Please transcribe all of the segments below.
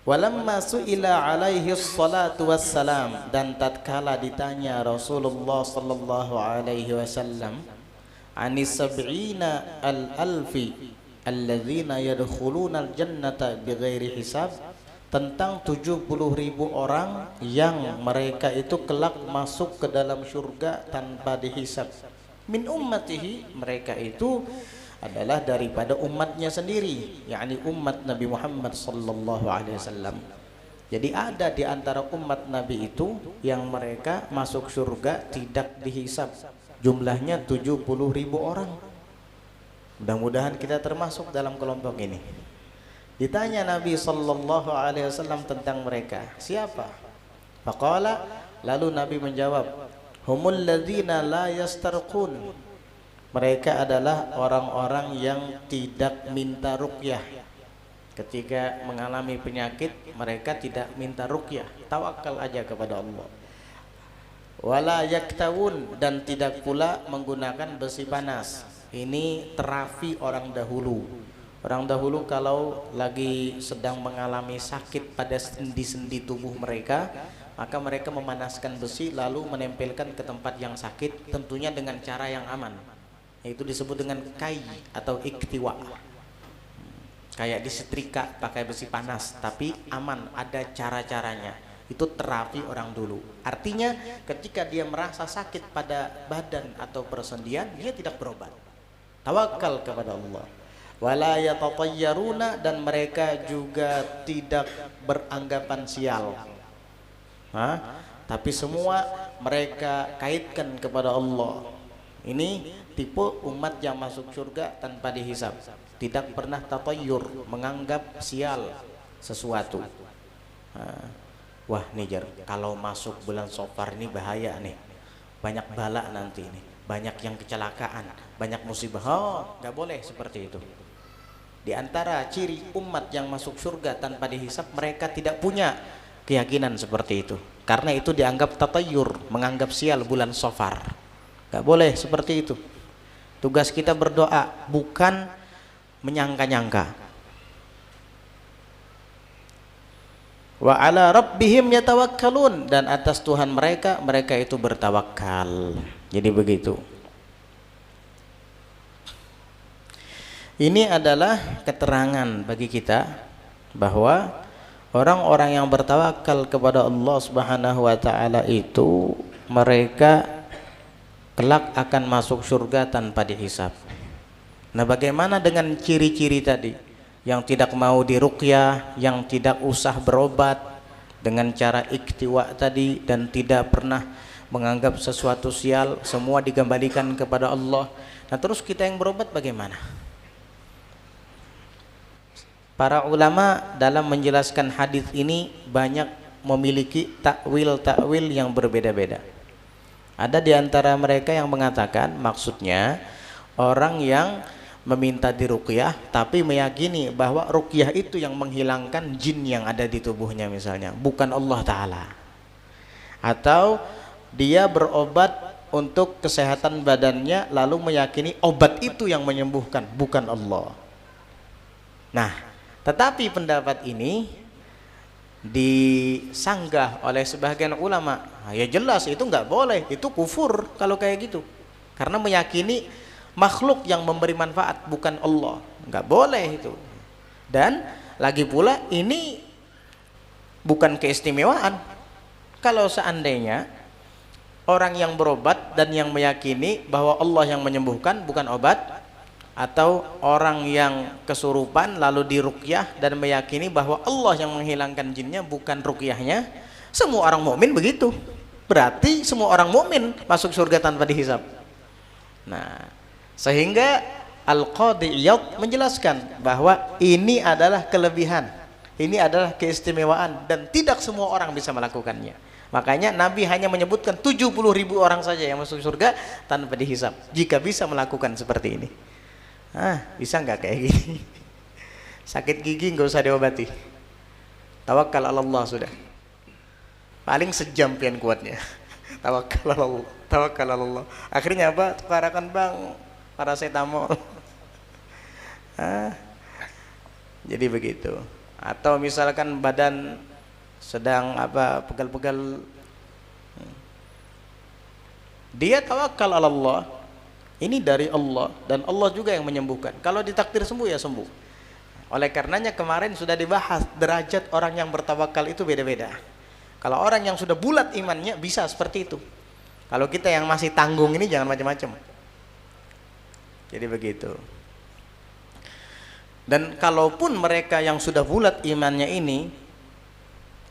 Walamma su'ila alaihi salatu wassalam, dan tatkala ditanya Rasulullah sallallahu alaihi wasallam anis sab'ina al-alfi alladzina yadkhuluna al-jannata bighairi hisab, tentang 70.000 orang yang mereka itu kelak masuk ke dalam surga tanpa dihisab. Min ummatihi, mereka itu adalah daripada umatnya sendiri, yakni umat Nabi Muhammad sallallahu alaihi wasallam. Jadi ada di antara umat Nabi itu yang mereka masuk surga tidak dihisab, jumlahnya 70.000 orang. Mudah-mudahan kita termasuk dalam kelompok ini. Ditanya Nabi sallallahu alaihi wasallam tentang mereka, siapa? Faqala, lalu Nabi menjawab, humul ladzina la yastarqun, mereka adalah orang-orang yang tidak minta ruqyah. Ketika mengalami penyakit, mereka tidak minta ruqyah, tawakal aja kepada Allah. Wala yaktawun, dan tidak pula menggunakan besi panas. Ini terapi orang dahulu. Orang dahulu kalau lagi sedang mengalami sakit pada sendi-sendi tubuh mereka, maka mereka memanaskan besi lalu menempelkan ke tempat yang sakit, tentunya dengan cara yang aman. Itu disebut dengan kai atau iktiwa, kayak disetrika pakai besi panas, tapi aman, ada cara-caranya. Itu terapi orang dulu. Artinya ketika dia merasa sakit pada badan atau persendian, dia tidak berobat, tawakal kepada Allah. Wala yatatayyaruna, dan mereka juga tidak beranggapan sial, tapi semua mereka kaitkan kepada Allah. Ini tipe umat yang masuk surga tanpa dihisab, tidak pernah tatayyur, menganggap sial sesuatu. Wah nih Jar, kalau masuk bulan Safar ini bahaya nih, banyak bala nanti ini, banyak yang kecelakaan, banyak musibah. Oh, nggak boleh seperti itu. Di antara ciri umat yang masuk surga tanpa dihisab, mereka tidak punya keyakinan seperti itu, karena itu dianggap tatayyur, menganggap sial bulan Safar. Gak boleh seperti itu. Tugas kita berdoa, bukan menyangka-nyangka. Wa ala rabbihim yatawakkalun, dan atas Tuhan mereka, mereka itu bertawakal. Jadi begitu. Ini adalah keterangan bagi kita bahwa orang-orang yang bertawakal kepada Allah Subhanahu wa taala itu mereka kelak akan masuk surga tanpa dihisab. Nah, bagaimana dengan ciri-ciri tadi? Yang tidak mau diruqyah, yang tidak usah berobat dengan cara iktiwa tadi, dan tidak pernah menganggap sesuatu sial, semua dikembalikan kepada Allah. Nah, terus kita yang berobat bagaimana? Para ulama dalam menjelaskan hadis ini banyak memiliki takwil-takwil yang berbeda-beda. Ada di antara mereka yang mengatakan maksudnya orang yang meminta diruqyah tapi meyakini bahwa ruqyah itu yang menghilangkan jin yang ada di tubuhnya misalnya, bukan Allah Ta'ala. Atau dia berobat untuk kesehatan badannya lalu meyakini obat itu yang menyembuhkan, bukan Allah. Nah, tetapi pendapat ini disanggah oleh sebagian ulama. Ya jelas itu nggak boleh, itu kufur kalau kayak gitu, karena meyakini makhluk yang memberi manfaat bukan Allah, nggak boleh itu. Dan lagi pula ini bukan keistimewaan. Kalau seandainya orang yang berobat dan yang meyakini bahwa Allah yang menyembuhkan bukan obat, atau orang yang kesurupan lalu diruqyah dan meyakini bahwa Allah yang menghilangkan jinnya bukan ruqyahnya, semua orang mukmin begitu, berarti semua orang mukmin masuk surga tanpa dihisab. Nah, sehingga Al-Qadhi Iyad menjelaskan bahwa ini adalah kelebihan, ini adalah keistimewaan, dan tidak semua orang bisa melakukannya. Makanya Nabi hanya menyebutkan 70.000 orang saja yang masuk surga tanpa dihisab, jika bisa melakukan seperti ini. Bisa nggak kayak gini? Sakit gigi nggak usah diobati, tawakal Allah sudah. Paling sejam pian kuatnya. Tawakal Allah, tawakal Allah. Akhirnya apa? Tukarakan bang paracetamol. Jadi begitu. atau misalkan badan sedang pegal-pegal, dia tawakal ala Allah, ini dari Allah dan Allah juga yang menyembuhkan. Kalau ditakdir sembuh ya sembuh. Oleh karenanya kemarin sudah dibahas derajat orang yang bertawakal itu beda-beda. Kalau orang yang sudah bulat imannya bisa seperti itu. Kalau kita yang masih tanggung ini jangan macam-macam. Jadi begitu. Dan kalaupun mereka yang sudah bulat imannya ini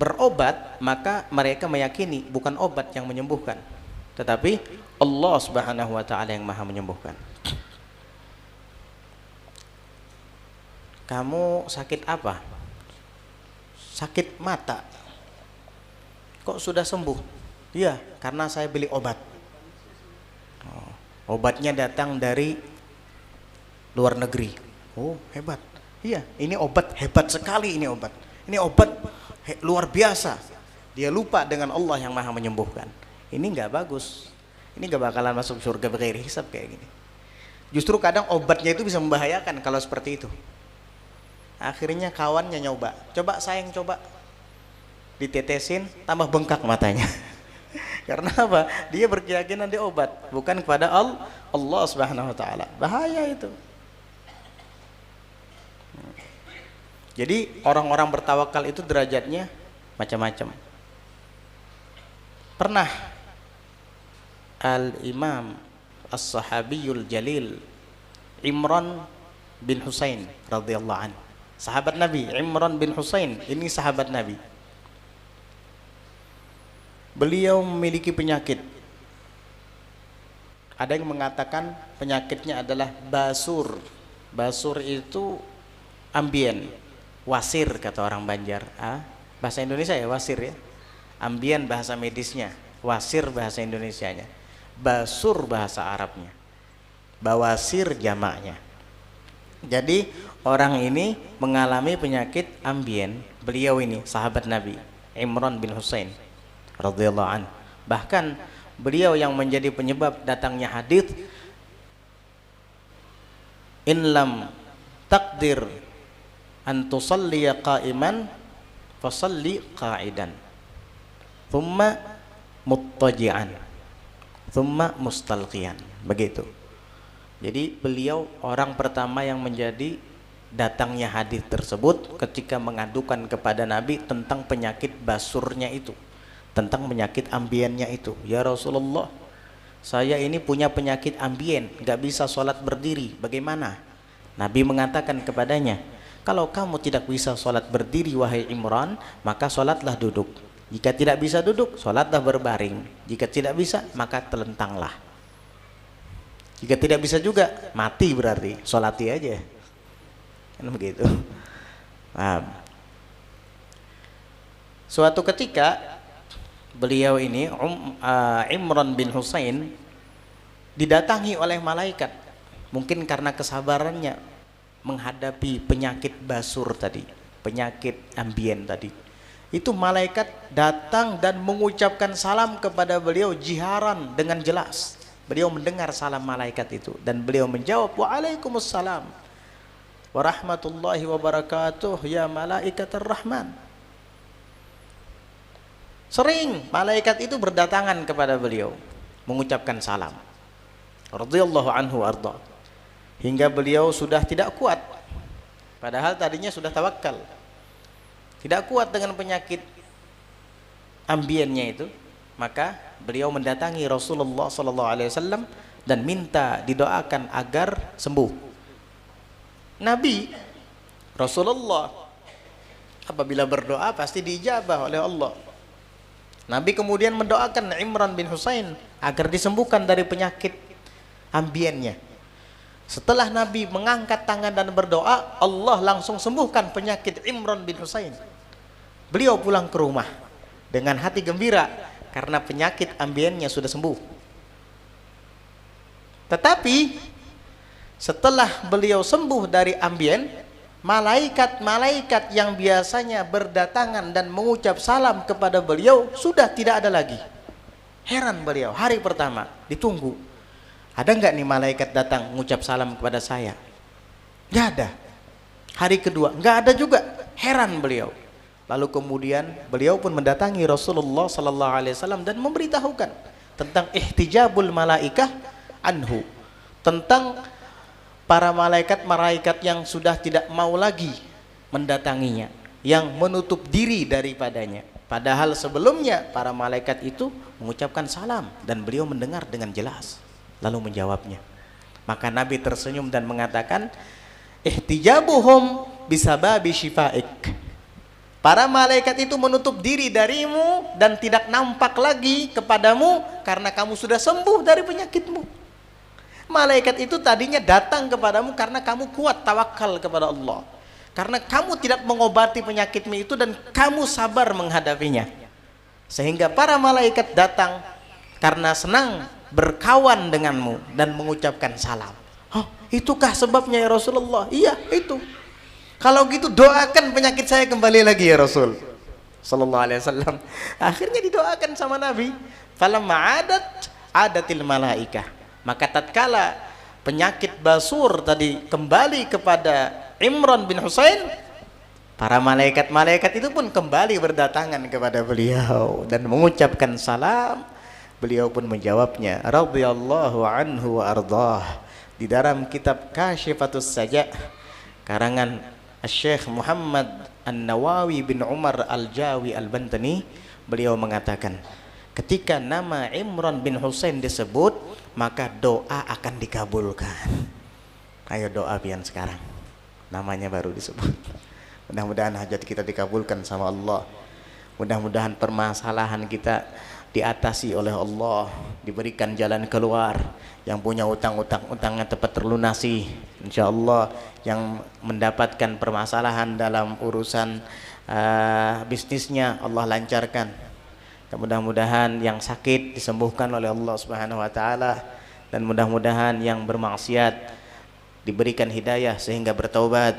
berobat, maka mereka meyakini bukan obat yang menyembuhkan, tetapi Allah Subhanahu wa taala yang Maha menyembuhkan. Kamu sakit apa? Sakit mata. Kok sudah sembuh? Iya, karena saya beli obat. Obatnya datang dari luar negeri. Oh, hebat. Iya, ini obat hebat sekali, ini obat. Ini obat luar biasa. Dia lupa dengan Allah yang Maha menyembuhkan. Ini nggak bagus. Ini nggak bakalan masuk surga bighairi hisab kayak gini. Justru kadang obatnya itu bisa membahayakan kalau seperti itu. Akhirnya kawannya nyoba. Coba sayang, coba. Ditetesin, tambah bengkak matanya. Karena apa? Dia berkeyakinan dia obat, bukan kepada Allah Subhanahu wa taala. Bahaya itu. Jadi orang-orang bertawakal itu derajatnya macam-macam. Pernah Al-Imam As-Sahabiyul Jalil Imran bin Husain radhiyallahu anhu, sahabat Nabi. Imran bin Husain ini sahabat Nabi. Beliau memiliki penyakit. Ada yang mengatakan penyakitnya adalah basur. Basur itu ambien, wasir kata orang Banjar. Bahasa Indonesia ya wasir ya. Ambien bahasa medisnya, wasir bahasa Indonesianya, basur bahasa Arabnya, bawasir jamaknya. Jadi orang ini mengalami penyakit ambien. Beliau ini sahabat Nabi Imran bin Husain radhiyallahu anhu. Bahkan beliau yang menjadi penyebab datangnya hadits in lam taqdir an tusalliya qa'iman fasalli qa'idan thumma muttaji'an thumma mustalqiyan. Begitu. Jadi beliau orang pertama yang menjadi datangnya hadis tersebut ketika mengadukan kepada Nabi tentang penyakit basurnya itu, tentang penyakit ambiennya itu. Ya Rasulullah, saya ini punya penyakit ambien, gak bisa sholat berdiri, bagaimana? Nabi mengatakan kepadanya, kalau kamu tidak bisa sholat berdiri wahai Imran, maka sholatlah duduk. Jika tidak bisa duduk, sholatlah berbaring. Jika tidak bisa, maka telentanglah. Jika tidak bisa juga, mati berarti, sholati aja. Kan begitu. Suatu ketika beliau ini Imran bin Husain didatangi oleh malaikat, mungkin karena kesabarannya menghadapi penyakit basur tadi, penyakit ambien tadi. Itu malaikat datang dan mengucapkan salam kepada beliau jiharan dengan jelas. Beliau mendengar salam malaikat itu dan beliau menjawab, waalaikumsalam warahmatullahi wabarakatuh ya malaikatur rahman. Sering malaikat itu berdatangan kepada beliau mengucapkan salam radhiyallahu anhu arda, hingga beliau sudah tidak kuat, padahal tadinya sudah tawakal, tidak kuat dengan penyakit ambiennya itu. Maka beliau mendatangi Rasulullah SAW dan minta didoakan agar sembuh. Nabi Rasulullah apabila berdoa pasti diijabah oleh Allah. Nabi kemudian mendoakan Imran bin Husain agar disembuhkan dari penyakit ambiennya. Setelah Nabi mengangkat tangan dan berdoa, Allah langsung sembuhkan penyakit Imran bin Husain. Beliau pulang ke rumah dengan hati gembira karena penyakit ambiennya sudah sembuh. Tetapi setelah beliau sembuh dari ambien, malaikat-malaikat yang biasanya berdatangan dan mengucap salam kepada beliau sudah tidak ada lagi. Heran beliau, hari pertama ditunggu, ada nggak nih malaikat datang mengucap salam kepada saya? Nggak ada. Hari kedua nggak ada juga. Heran beliau. Lalu kemudian beliau pun mendatangi Rasulullah sallallahu alaihi wasallam dan memberitahukan tentang ihtijabul malaikah anhu, tentang para malaikat-malaikat yang sudah tidak mau lagi mendatanginya, yang menutup diri daripadanya. Padahal sebelumnya para malaikat itu mengucapkan salam dan beliau mendengar dengan jelas lalu menjawabnya. Maka Nabi tersenyum dan mengatakan, ihtijabuhum bisababi syifaik. Para malaikat itu menutup diri darimu dan tidak nampak lagi kepadamu karena kamu sudah sembuh dari penyakitmu. Malaikat itu tadinya datang kepadamu karena kamu kuat tawakal kepada Allah, karena kamu tidak mengobati penyakitmu itu dan kamu sabar menghadapinya. Sehingga para malaikat datang karena senang berkawan denganmu dan mengucapkan salam. Oh, itukah sebabnya ya Rasulullah? Iya, itu. Kalau gitu doakan penyakit saya kembali lagi ya Rasul sallallahu alaihi wasallam. Akhirnya didoakan sama Nabi. Falamma adatil malaikah. Maka tatkala penyakit basur tadi kembali kepada Imran bin Husain, para malaikat-malaikat itu pun kembali berdatangan kepada beliau dan mengucapkan salam. Beliau pun menjawabnya, radhiyallahu anhu wa ardhah. Di dalam kitab Kashifatus Saja karangan Syekh Muhammad An-Nawawi bin Umar Al-Jawi Al-Bantani, beliau mengatakan, ketika nama Imran bin Husain disebut, maka doa akan dikabulkan. Ayo doa pian sekarang, namanya baru disebut. Mudah-mudahan hajat kita dikabulkan sama Allah. Mudah-mudahan permasalahan kita diatasi oleh Allah, diberikan jalan keluar. Yang punya utang-utangnya tepat terlunasi, insyaallah. Yang mendapatkan permasalahan dalam urusan bisnisnya Allah lancarkan. Dan mudah-mudahan yang sakit disembuhkan oleh Allah Subhanahu wa taala, dan mudah-mudahan yang bermaksiat diberikan hidayah sehingga bertaubat,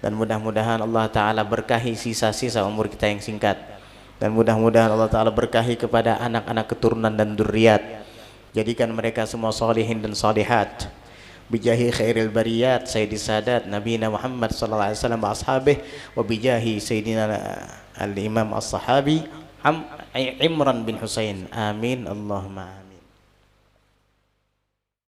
dan mudah-mudahan Allah taala berkahi sisa-sisa umur kita yang singkat, dan mudah-mudahan Allah taala berkahi kepada anak-anak keturunan dan dzurriat, jadikan mereka semua salihin dan salihat bijahi khairil bariyat sayyidi sadat nabiyina Muhammad sallallahu alaihi wasallam wa ashabihi wa bijahi sayyidina al-imam as-sahabi Imran bin Husain. Amin Allahumma.